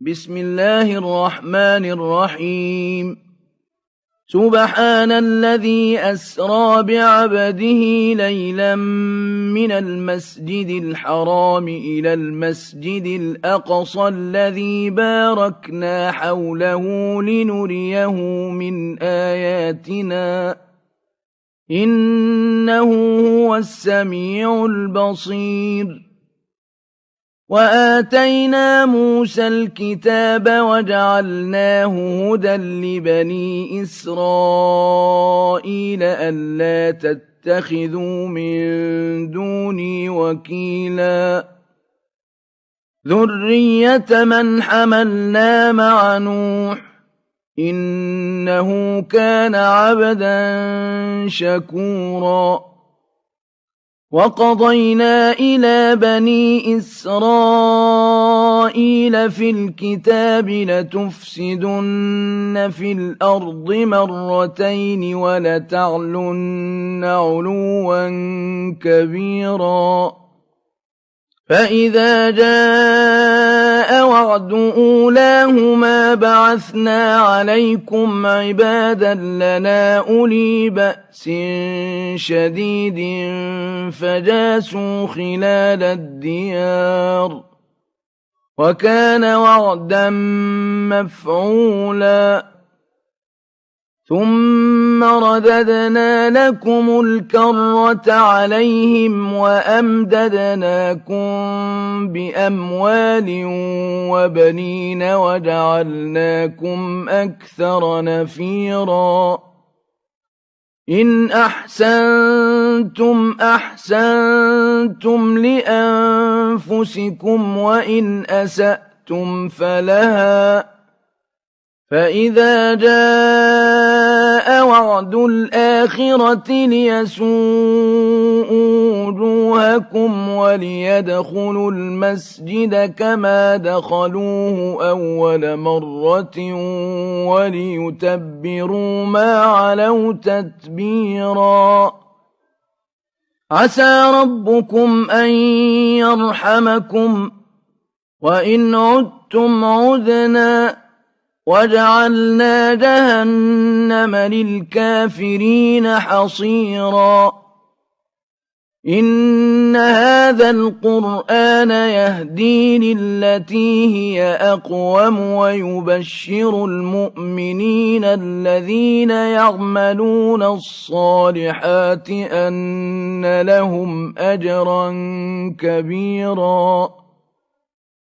بسم الله الرحمن الرحيم سبحان الذي أسرى بعبده ليلا من المسجد الحرام إلى المسجد الأقصى الذي باركنا حوله لنريه من آياتنا إنه هو السميع البصير وآتينا موسى الكتاب وجعلناه هدى لبني إسرائيل ألا تتخذوا من دوني وكيلا ذرية من حملنا مع نوح إنه كان عبدا شكورا وقضينا إلى بني إسرائيل في الكتاب لتفسدن في الأرض مرتين ولتعلن علوا كبيرا فإذا جاء وعد أولاهما بعثنا عليكم عبادا لنا أولي بأس شديد فجاسوا خلال الديار وكان وعدا مفعولا ثم رددنا لكم الكرة عليهم وأمددناكم بأموال وبنين وجعلناكم أكثر نفيرا إن أحسنتم أحسنتم لأنفسكم وإن أسأتم فلها فإذا جاء وعد الآخرة ليسوءوا وجوهكم وليدخلوا المسجد كما دخلوه أول مرة وليتبروا ما علوا تتبيرا عسى ربكم أن يرحمكم وإن عدتم عدنا وجعلنا جهنم للكافرين حصيرا إن هذا القرآن يهدي للتي هي أقوم ويبشر المؤمنين الذين يعملون الصالحات أن لهم أجرا كبيرا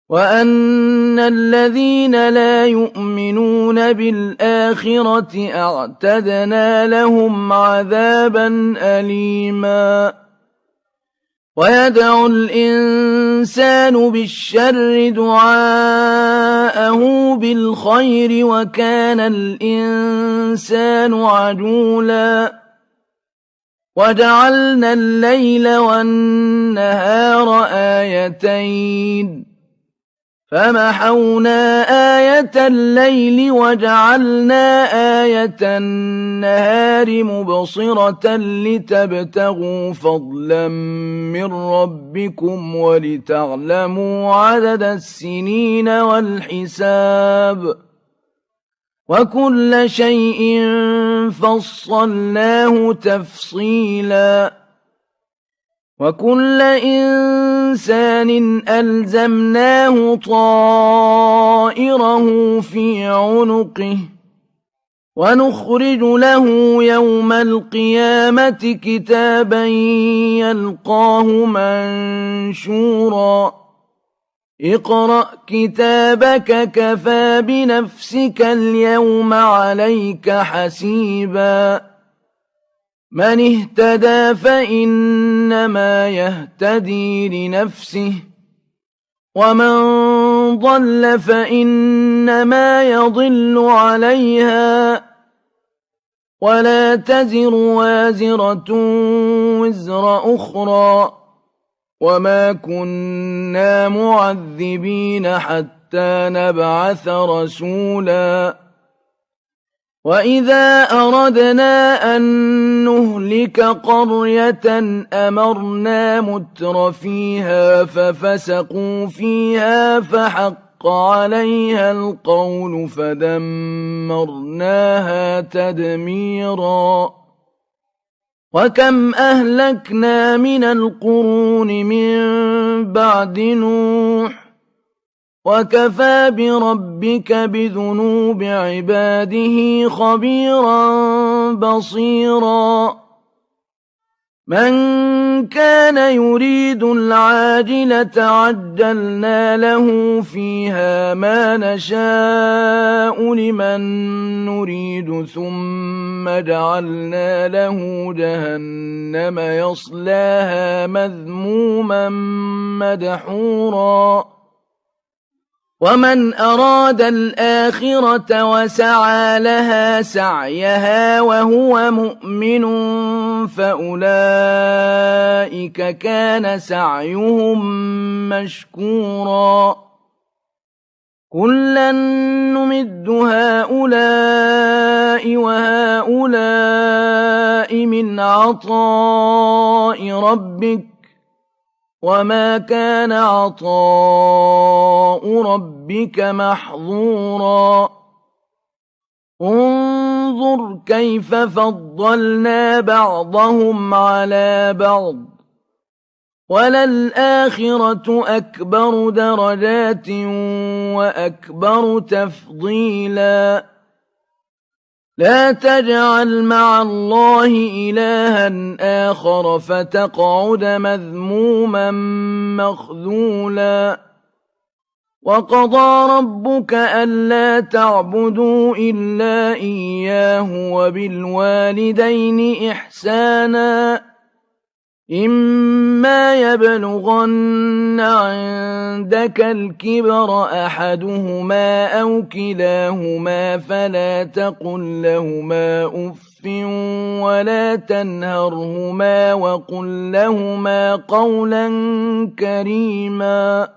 وأن الذين لا يؤمنون بالآخرة أعتدنا لهم عذابا أليما ويدعو الإنسان بالشر دعاءه بالخير وكان الإنسان عجولا وجعلنا الليل والنهار آيتين فمحونا آية الليل وجعلنا آية النهار مبصرة لتبتغوا فضلا من ربكم ولتعلموا عدد السنين والحساب وكل شيء فصلناه تفصيلا وكل إنسان ألزمناه طائره في عنقه ونخرج له يوم القيامة كتابا يلقاه منشورا اقرأ كتابك كفى بنفسك اليوم عليك حسيبا من اهتدى فإنما يهتدي لنفسه ومن ضل فإنما يضل عليها ولا تزر وازرة وزر أخرى وما كنا معذبين حتى نبعث رسولا وإذا أردنا أن نهلك قرية أمرنا متر فيها ففسقوا فيها فحق فحق عليها القول فدمرناها تدميرا وكم أهلكنا من القرون من بعد نوح وكفى بربك بذنوب عباده خبيرا بصيرا من كان يريد العاجلة عجلنا له فيها ما نشاء لمن نريد ثم جعلنا له جهنم يصلاها مذموما مدحورا ومن أراد الآخرة وسعى لها سعيها وهو مؤمن فأولئك كان سعيهم مشكورا كلا نمد هؤلاء وهؤلاء من عطاء ربك وما كان عطاء ربك محظورا انظر كيف فضلنا بعضهم على بعض وللآخرة أكبر درجات وأكبر تفضيلا لا تجعل مع الله إلها آخر فتقعد مذموما مخذولا وقضى ربك ألا تعبدوا إلا إياه وبالوالدين إحسانا إما يبلغن عندك الكبر أحدهما أو كلاهما فلا تقل لهما أف ولا تنهرهما وقل لهما قولا كريما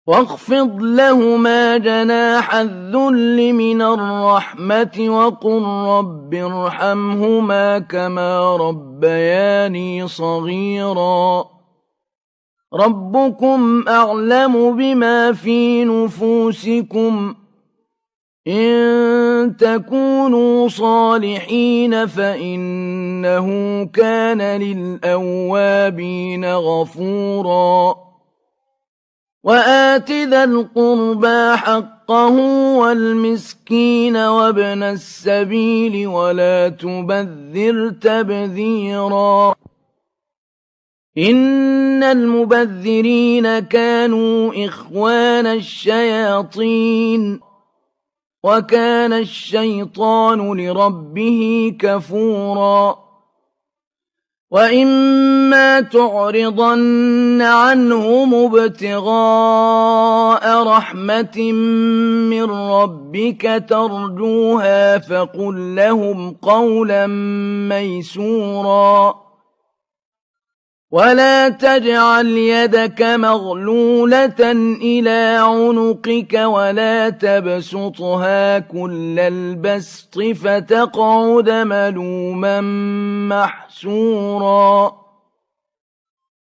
واخفض لهما جناح الذل من الرحمة وقل رب ارحمهما كما ربياني صغيرا ربكم أعلم بما في نفوسكم إن تكونوا صالحين فإنه كان للأوابين غفورا وآت ذا القربى حقه والمسكين وابن السبيل ولا تبذر تبذيرا إن المبذرين كانوا إخوان الشياطين وكان الشيطان لربه كفورا وإما تعرضن عنهم ابتغاء رحمة من ربك ترجوها فقل لهم قولا ميسورا ولا تجعل يدك مغلولة إلى عنقك ولا تبسطها كل البسط فتقعد ملوما محسورا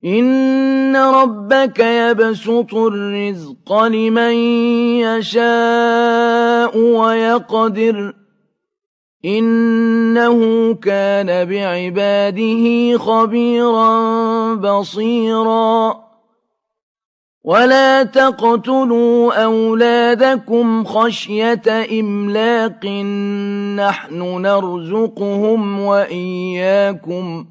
إن ربك يبسط الرزق لمن يشاء ويقدر إنه كان بعباده خبيرا بصيرا ولا تقتلوا أولادكم خشية إملاق نحن نرزقهم وإياكم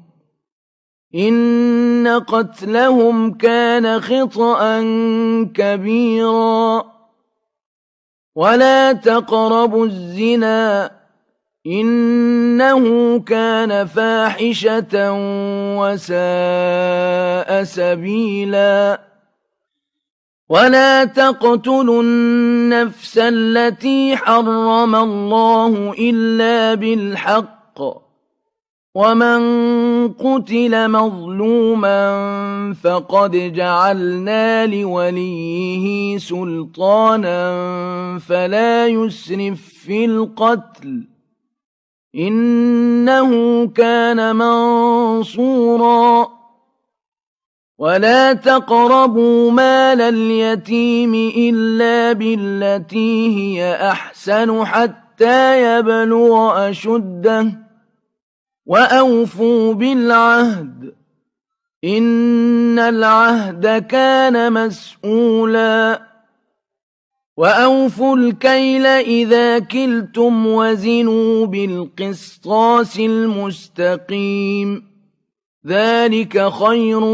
إن قتلهم كان خطأ كبيرا ولا تقربوا الزنا إنه كان فاحشة وساء سبيلا ولا تقتلوا النفس التي حرم الله إلا بالحق ومن قتل مظلوما فقد جعلنا لوليه سلطانا فلا يسرف في القتل إنه كان منصورا ولا تقربوا مال اليتيم إلا بالتي هي أحسن حتى يبلغ أشده وأوفوا بالعهد إن العهد كان مسؤولا وأوفوا الكيل إذا كلتم وزنوا بالقسطاس المستقيم ذلك خير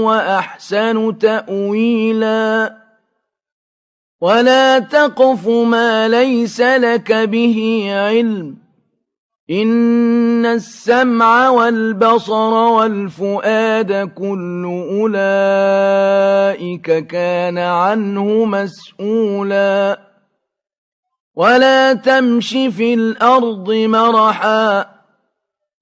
وأحسن تأويلا ولا تقف ما ليس لك به علم إن السمع والبصر والفؤاد كل أولئك كان عنه مسؤولا ولا تمش في الأرض مرحا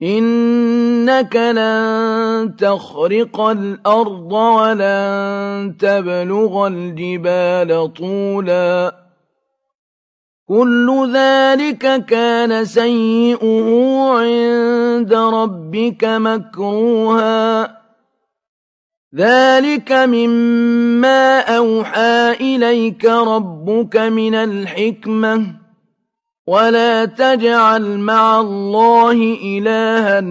إنك لن تخرق الأرض ولن تبلغ الجبال طولا كل ذلك كان سيئه عند ربك مكروها ذلك مما أوحى إليك ربك من الحكمة ولا تجعل مع الله إلها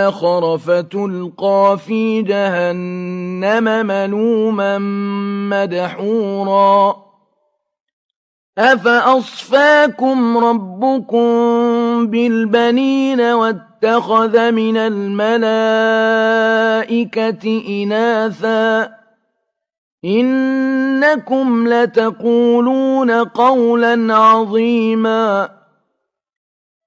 آخر فتلقى في جهنم ملوما مدحورا أفأصفاكم ربكم بالبنين واتخذ من الملائكة إناثا إنكم لتقولون قولا عظيما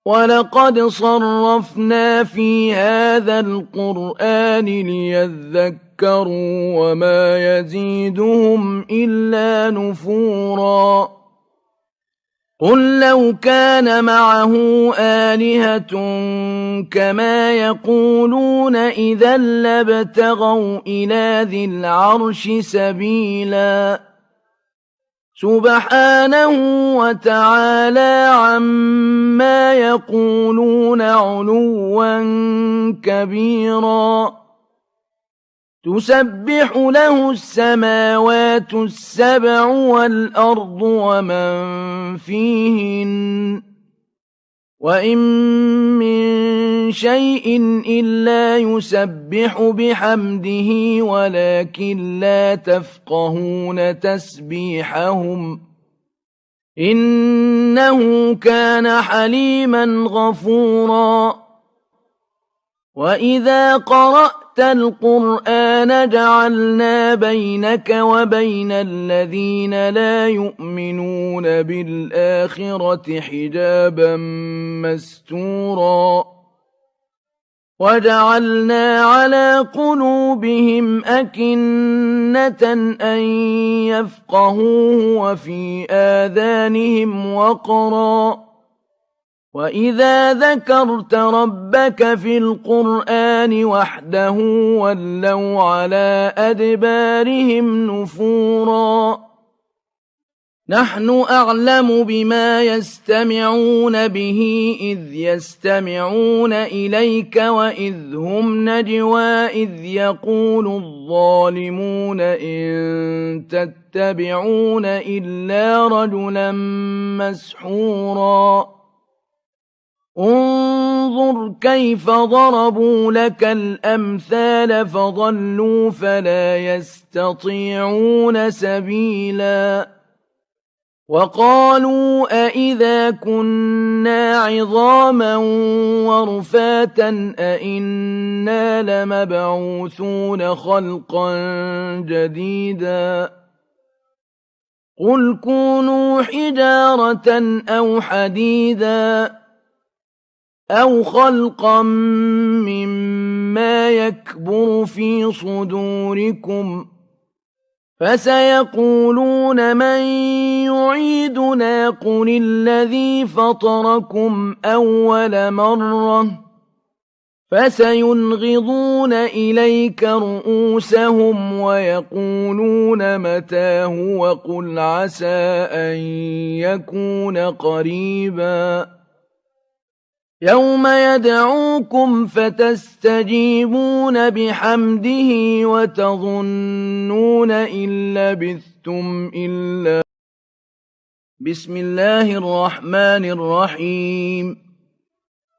ولقد صرفنا في هذا القرآن ليذكروا وما يزيدهم إلا نفورا قل لو كان معه آلهة كما يقولون إذا لابتغوا إلى ذي العرش سبيلا سبحانه وتعالى عما يقولون علوا كبيرا تسبح له السماوات السبع والأرض ومن فيهن وإن من شيء إلا يسبح بحمده ولكن لا تفقهون تسبيحهم إنه كان حليما غفورا وإذا قرأت القرآن جعلنا بينك وبين الذين لا يؤمنون بالآخرة حجابا مستورا وجعلنا على قلوبهم أكنة أن يفقهوه وفي آذانهم وقرا وإذا ذكرت ربك في القرآن وحده ولوا على أدبارهم نفورا نحن أعلم بما يستمعون به إذ يستمعون إليك وإذ هم نجوى إذ يقول الظالمون إن تتبعون إلا رجلا مسحورا انظر كيف ضربوا لك الأمثال فضلوا فلا يستطيعون سبيلا وقالوا أئذا كنا عظاما ورفاتا أئنا لمبعوثون خلقا جديدا قل كونوا حجارة أو حديدا أو خلقا مما يكبر في صدوركم فسيقولون من يعيدنا قل الذي فطركم أول مرة فسينغضون إليك رؤوسهم ويقولون متى هو قل عسى أن يكون قريبا يوم يدعوكم فتستجيبون بحمده وتظنون إن لبثتم إلا. بسم الله الرحمن الرحيم.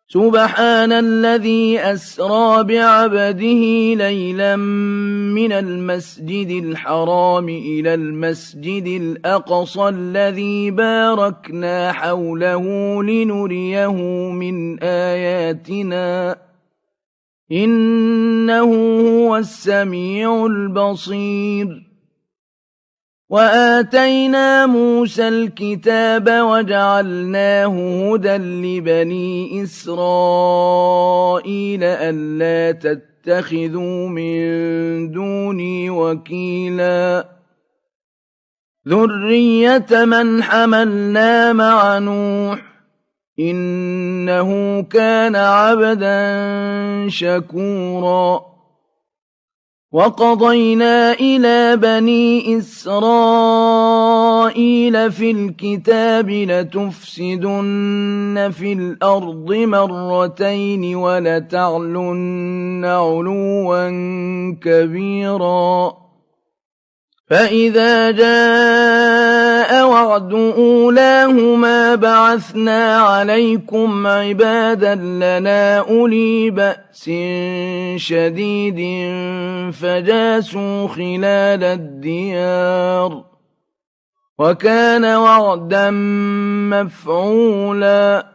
سبحان الذي أسرى بعبده ليلا من المسجد الحرام إلى المسجد الأقصى الذي باركنا حوله لنريه من آياتنا إنه هو السميع البصير. وآتينا موسى الكتاب وجعلناه هدى لبني إسرائيل ألا تتخذوا من دوني وكيلا ذرية من حملنا مع نوح إنه كان عبدا شكورا. وقضينا إلى بني إسرائيل في الكتاب لتفسدن في الأرض مرتين ولتعلن علوا كبيرا. فإذا جاء وعد أولاهما بعثنا عليكم عبادا لنا أولي بأس شديد فجاسوا خلال الديار وكان وعدا مفعولا.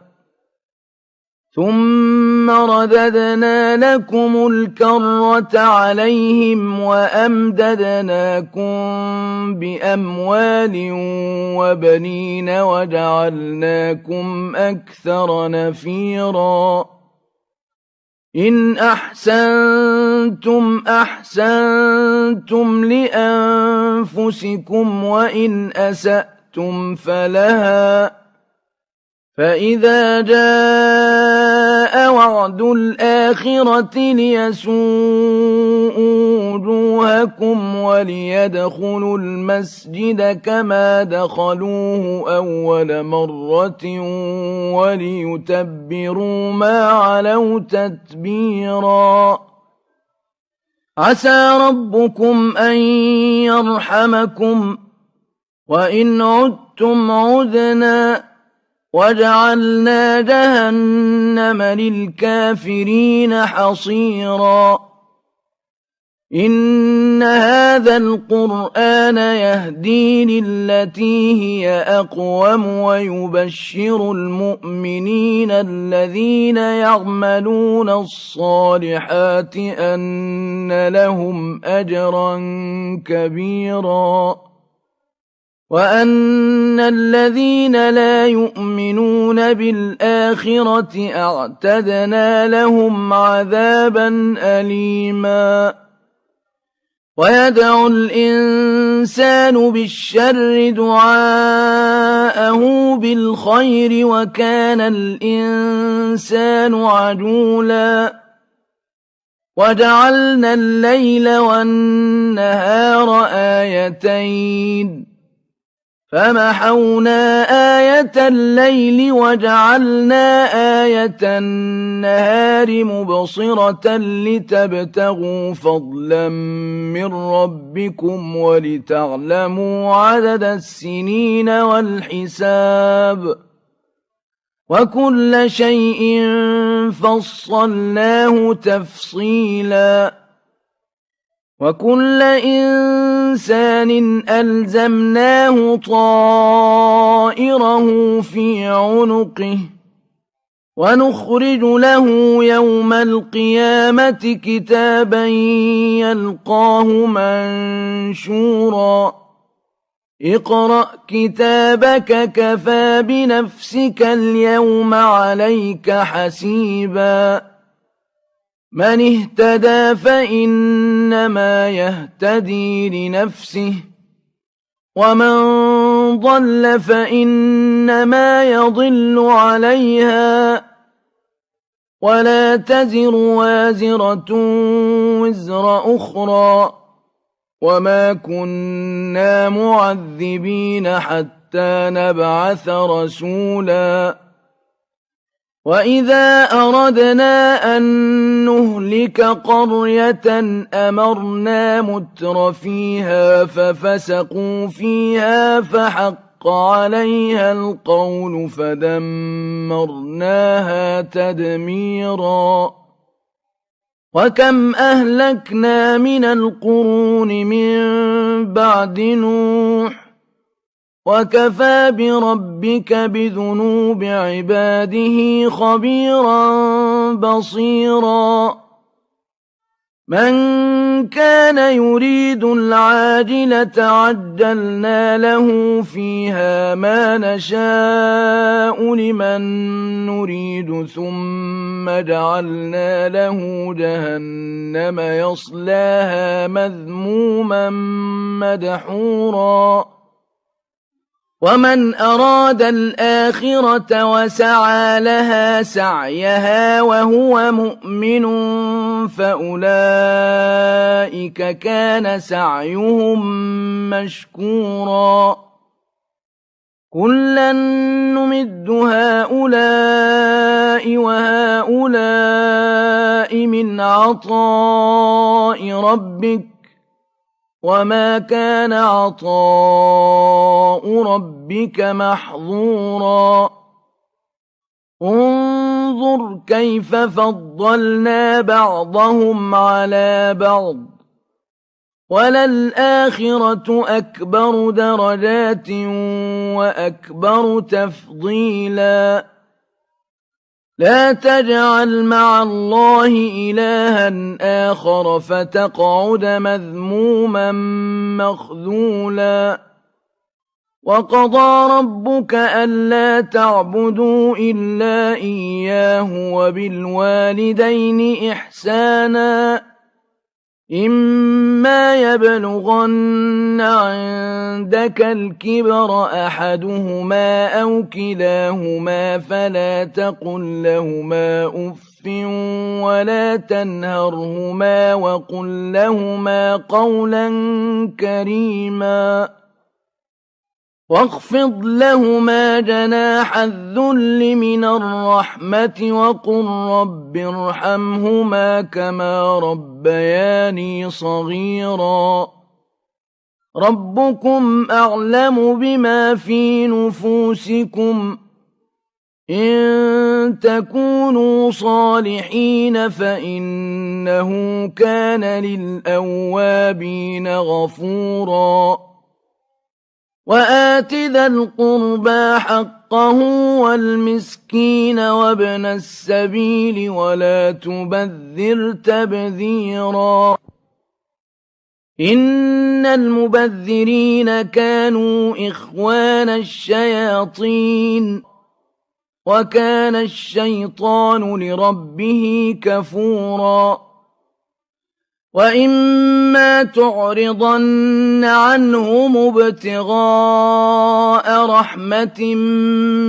ثم رددنا لكم الكرة عليهم وأمددناكم بأموال وبنين وجعلناكم أكثر نفيرا. إن أحسنتم أحسنتم لأنفسكم وإن أسأتم فلها. فإذا جاء وعد الآخرة ليسوءوا وجوهكم وليدخلوا المسجد كما دخلوه أول مرة وليتبروا ما علوا تتبيرا. عسى ربكم أن يرحمكم وإن عدتم عدنا وجعلنا جهنم للكافرين حصيرا. إن هذا القرآن يهدي للتي هي أقوم ويبشر المؤمنين الذين يعملون الصالحات أن لهم أجرا كبيرا وأن الذين لا يؤمنون بالآخرة أعتدنا لهم عذابا أليما. ويدعو الإنسان بالشر دعاءه بالخير وكان الإنسان عجولا. وجعلنا الليل والنهار آيتين فمحونا آية الليل وجعلنا آية النهار مبصرة لتبتغوا فضلا من ربكم ولتعلموا عدد السنين والحساب وكل شيء فصلناه تفصيلا. وكل إنسان ألزمناه طائره في عنقه ونخرج له يوم القيامة كتابا يلقاه منشورا. اقرأ كتابك كفى بنفسك اليوم عليك حسيبا. من اهتدى فإنما يهتدي لنفسه ومن ضل فإنما يضل عليها ولا تزر وازرة وزر أخرى وما كنا معذبين حتى نبعث رسولا. وإذا أردنا أن نهلك قرية أمرنا متر فيها ففسقوا فيها فحق عليها القول فدمرناها تدميرا وكم أهلكنا من القرون من بعد نوح وكفى بربك بذنوب عباده خبيرا بصيرا من كان يريد العاجلة عجلنا له فيها ما نشاء لمن نريد ثم جعلنا له جهنم يصلاها مذموما مدحورا ومن أراد الآخرة وسعى لها سعيها وهو مؤمن فأولئك كان سعيهم مشكورا كلا نمد هؤلاء وهؤلاء من عطاء ربك وما كان عطاء ربك محظورا انظر كيف فضلنا بعضهم على بعض وللآخرة أكبر درجات وأكبر تفضيلا لا تجعل مع الله إلها آخر فتقعد مذموما مخذولا وقضى ربك ألا تعبدوا إلا إياه وبالوالدين إحسانا إما يبلغن عندك الكبر أحدهما أو كلاهما فلا تقل لهما أف ولا تنهرهما وقل لهما قولا كريما واخفض لهما جناح الذل من الرحمة وقل رب ارحمهما كما ربياني صغيرا ربكم أعلم بما في نفوسكم إن تكونوا صالحين فإنه كان للأوابين غفورا وآت ذا القربى حقه والمسكين وابن السبيل ولا تبذر تبذيرا إن المبذرين كانوا إخوان الشياطين وكان الشيطان لربه كفورا وإما تعرضن عنهم ابتغاء رحمة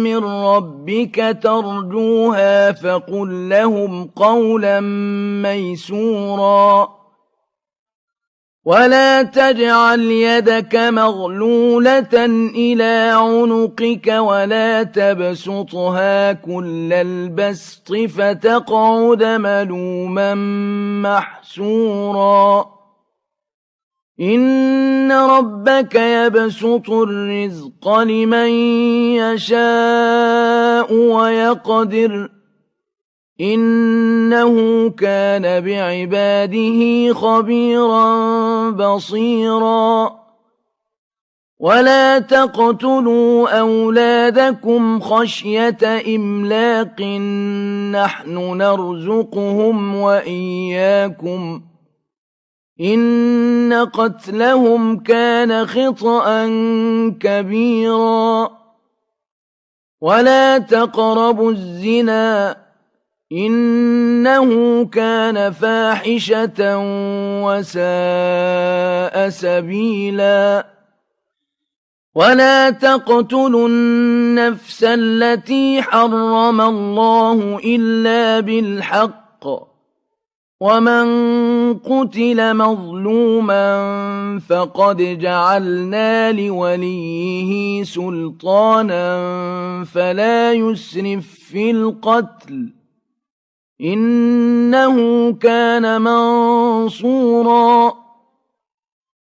من ربك ترجوها فقل لهم قولا ميسورا ولا تجعل يدك مغلولة إلى عنقك ولا تبسطها كل البسط فتقعد ملوما محسورا إن ربك يبسط الرزق لمن يشاء ويقدر إنه كان بعباده خبيرا بصيرا ولا تقتلوا أولادكم خشية إملاق نحن نرزقهم وإياكم إن قتلهم كان خطأ كبيرا ولا تقربوا الزنا إنه كان فاحشة وساء سبيلا ولا تقتلوا النفس التي حرم الله إلا بالحق ومن قتل مظلوما فقد جعلنا لوليه سلطانا فلا يسرف في القتل إنه كان منصورا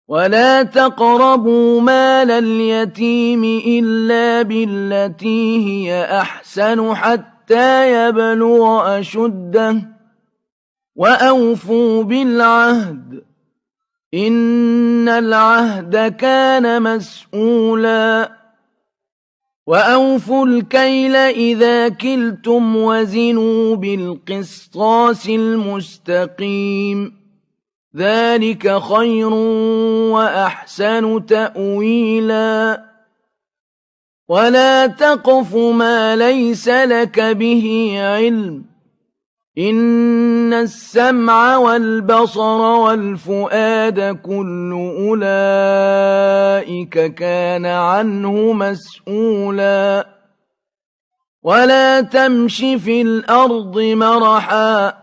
ولا تقربوا مال اليتيم إلا بالتي هي أحسن حتى يبلغ أشده وأوفوا بالعهد إن العهد كان مسؤولا وأوفوا الكيل إذا كلتم وزنوا بالقسطاس المستقيم ذلك خير وأحسن تأويلا ولا تقف ما ليس لك به علم إن السمع والبصر والفؤاد كل أولئك كان عنه مسؤولا ولا تمش في الأرض مرحا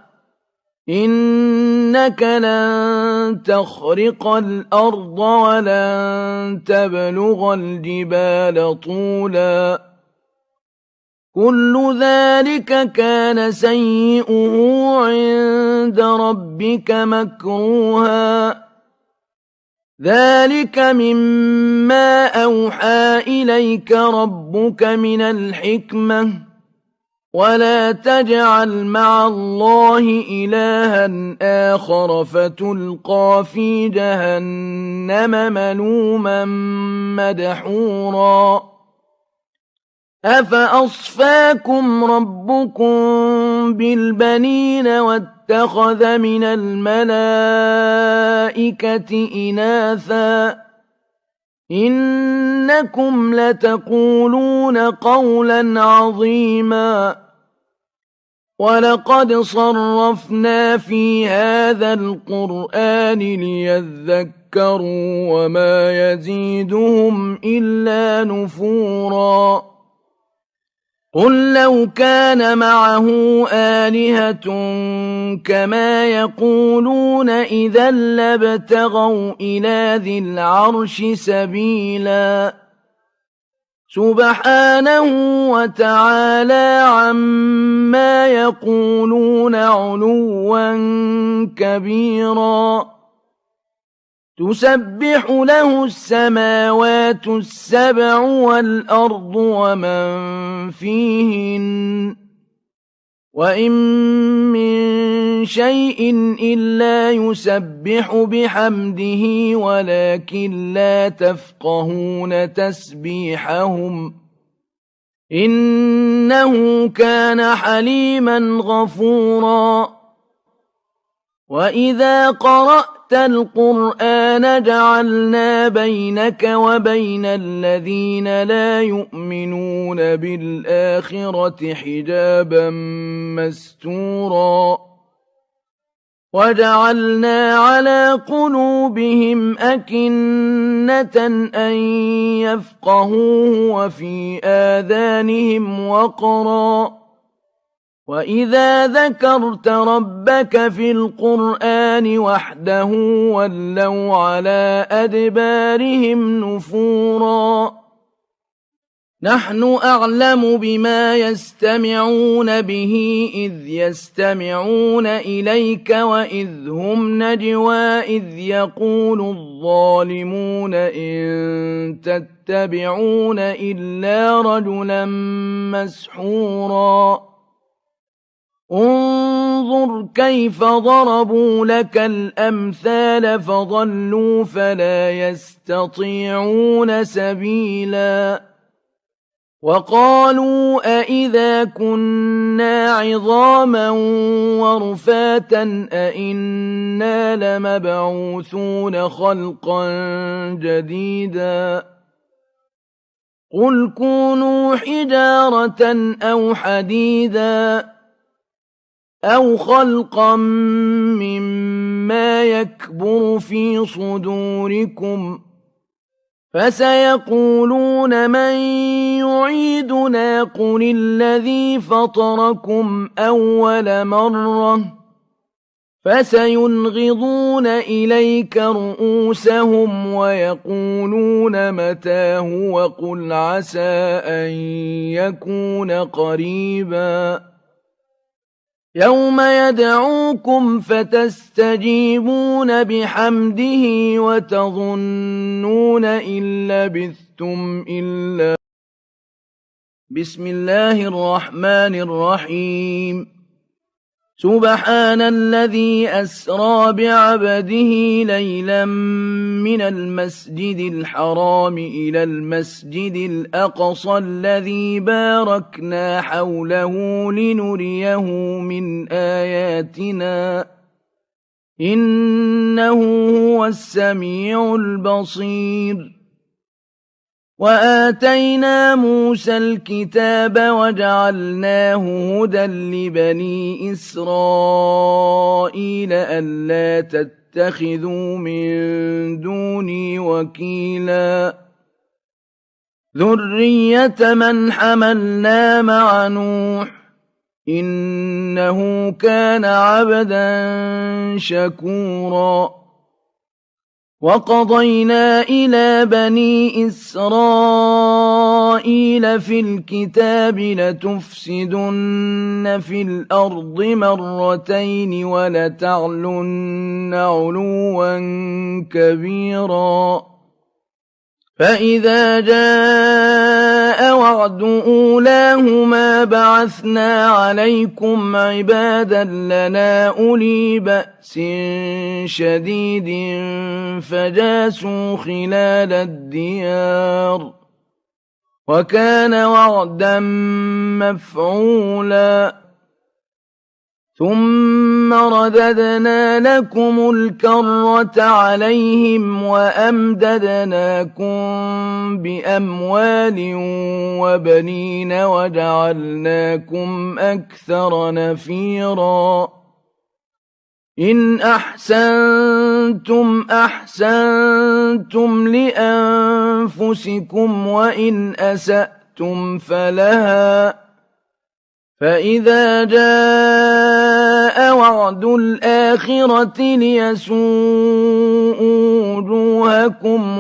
إنك لن تخرق الأرض ولن تبلغ الجبال طولا كل ذلك كان سيئه عند ربك مكروها ذلك مما أوحى إليك ربك من الحكمة ولا تجعل مع الله إلها آخر فتلقى في جهنم ملوما مدحورا أفأصفاكم ربكم بالبنين واتخذ من الملائكة إناثا إنكم لتقولون قولا عظيما ولقد صرفنا في هذا القرآن ليذكروا وما يزيدهم إلا نفورا قل لو كان معه آلهة كما يقولون إذا لابتغوا إلى ذي العرش سبيلا سبحانه وتعالى عما يقولون علوا كبيرا تسبح له السماوات السبع والأرض ومن فيهن وإن من شيء إلا يسبح بحمده ولكن لا تفقهون تسبيحهم إنه كان حليما غفورا وإذا قرأت القرآن جعلنا بينك وبين الذين لا يؤمنون بالآخرة حجابا مستورا وجعلنا على قلوبهم أكنة أن يفقهوه وفي آذانهم وقرا وإذا ذكرت ربك في القرآن وحده ولوا على أدبارهم نفورا نحن أعلم بما يستمعون به إذ يستمعون إليك وإذ هم نجوى إذ يقول الظالمون إن تتبعون إلا رجلا مسحورا انظر كيف ضربوا لك الأمثال فضلوا فلا يستطيعون سبيلا وقالوا أئذا كنا عظاما ورفاتا أئنا لمبعوثون خلقا جديدا قل كونوا حجارة أو حديدا أو خلقا مما يكبر في صدوركم فسيقولون من يعيدنا قل الذي فطركم أول مرة فسينغضون إليك رؤوسهم ويقولون متاه وقل عسى أن يكون قريبا يوم يدعوكم فتستجيبون بحمده وتظنون إن لبثتم إلا بسم الله الرحمن الرحيم سبحان الذي أسرى بعبده ليلا من المسجد الحرام إلى المسجد الأقصى الذي باركنا حوله لنريه من آياتنا إنه هو السميع البصير وآتينا موسى الكتاب وجعلناه هدى لبني إسرائيل ألا تتخذوا من دوني وكيلا ذرية من حملنا مع نوح إنه كان عبدا شكورا وقضينا إلى بني إسرائيل في الكتاب لتفسدن في الأرض مرتين ولتعلن علوا كبيرا فإذا جاء وعد أولاهما بعثنا عليكم عبادا لنا أولي بأس شديد فجاسوا خلال الديار وكان وعدا مفعولا ثم رددنا لكم الكرة عليهم وأمددناكم بأموال وبنين وجعلناكم أكثر نفيرا إن أحسنتم أحسنتم لأنفسكم وإن أسأتم فلها فإذا جاء وعد الآخرة ليسوءوا وجوهكم